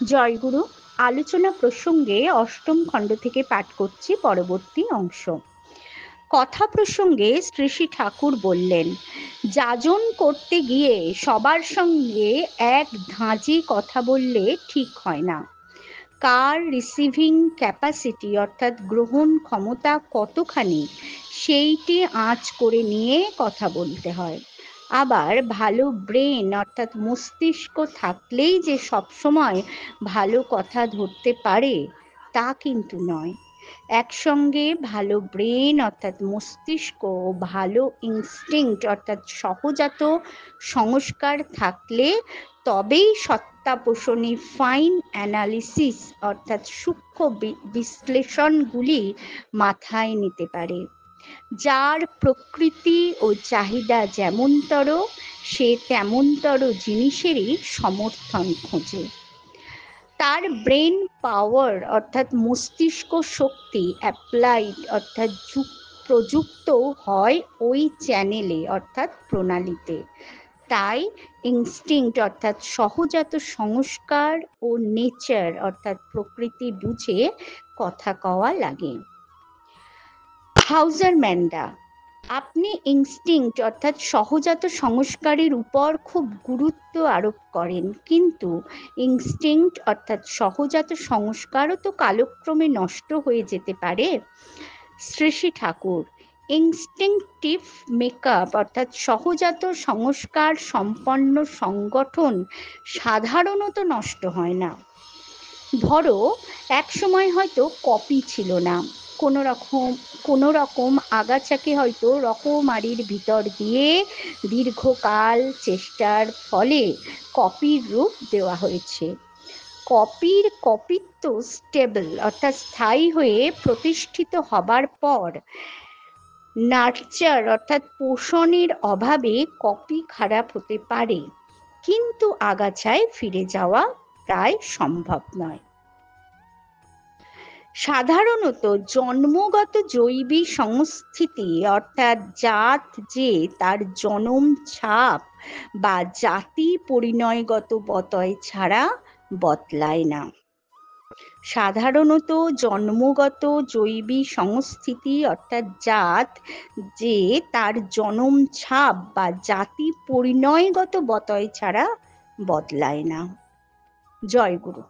জয়গুরু। আলোচনা প্রসঙ্গে অষ্টম খণ্ড থেকে পাঠ করছি পরবর্তী অংশ। কথা প্রসঙ্গে শ্রী শ্রী ঠাকুর বললেন, যাজন করতে গিয়ে সবার সঙ্গে এক ধাঁজে কথা বললে ঠিক হয় না। কার রিসিভিং ক্যাপাসিটি অর্থাৎ গ্রহণ ক্ষমতা কতখানি সেইটি আঁচ করে নিয়ে কথা বলতে হয়। আবার ভালো ব্রেন অর্থাৎ মস্তিষ্ক থাকলেই যে সবসময় ভালো কথা ধরতে পারে তা কিন্তু নয়। একসঙ্গে ভালো ব্রেন অর্থাৎ মস্তিষ্ক ও ভালো ইনস্টিংক্ট অর্থাৎ সহজাত সংস্কার থাকলে তবেই সত্তাপোষণী ফাইন অ্যানালিসিস অর্থাৎ সূক্ষ্ম বিশ্লেষণগুলি মাথায় নিতে পারে। যার প্রকৃতি ও চাহিদা যেমনতর, সে তেমনতর জিনিসেরই সমর্থন খোঁজে। তার ব্রেন পাওয়ার অর্থাৎ মস্তিষ্ক শক্তি অ্যাপ্লাইড অর্থাৎ প্রযুক্ত হয় ওই চ্যানেলে অর্থাৎ প্রণালীতে। তাই ইনস্টিংক্ট অর্থাৎ সহজাত সংস্কার ও নেচার অর্থাৎ প্রকৃতি বুঝে কথা কওয়া লাগে। হাউজার ম্যান্ডা, আপনি ইনস্টিংক্ট অর্থাৎ সহজাত সংস্কারের উপর খুব গুরুত্ব আরোপ করেন, কিন্তু ইনস্টিংক্ট অর্থাৎ সহজাত সংস্কারও তো কালক্রমে নষ্ট হয়ে যেতে পারে। শ্রী শ্রী ঠাকুর, ইনস্টিংক্টিভ মেকআপ অর্থাৎ সহজাত সংস্কার সম্পন্ন সংগঠন সাধারণত নষ্ট হয় না। ধরো এক সময় হয়তো কপি ছিল না, কোনো রকম আগাছাকে হয়তো রকমারির ভিতর দিয়ে দীর্ঘকাল চেষ্টার ফলে কপির রূপ দেওয়া হয়েছে। কপিত্ব স্টেবল অর্থাৎ স্থায়ী হয়ে প্রতিষ্ঠিত হবার পর নার্চার অর্থাৎ পোষণের অভাবে কপি খারাপ হতে পারে, কিন্তু আগাছায় ফিরে যাওয়া প্রায় সম্ভব নয়। সাধারণত জন্মগত জৈবিক সংস্থিতি অর্থাৎ জাত যে তার জনম ছাপ বা জাতি পরিণয়গত বতয় ছাড়া বদলায় না। সাধারণত জন্মগত জৈবিক সংস্থিতি অর্থাৎ জাত যে তার জনম ছাপ বা জাতি পরিণয়গত বতয় ছাড়া বদলায় না। জয় গুরু।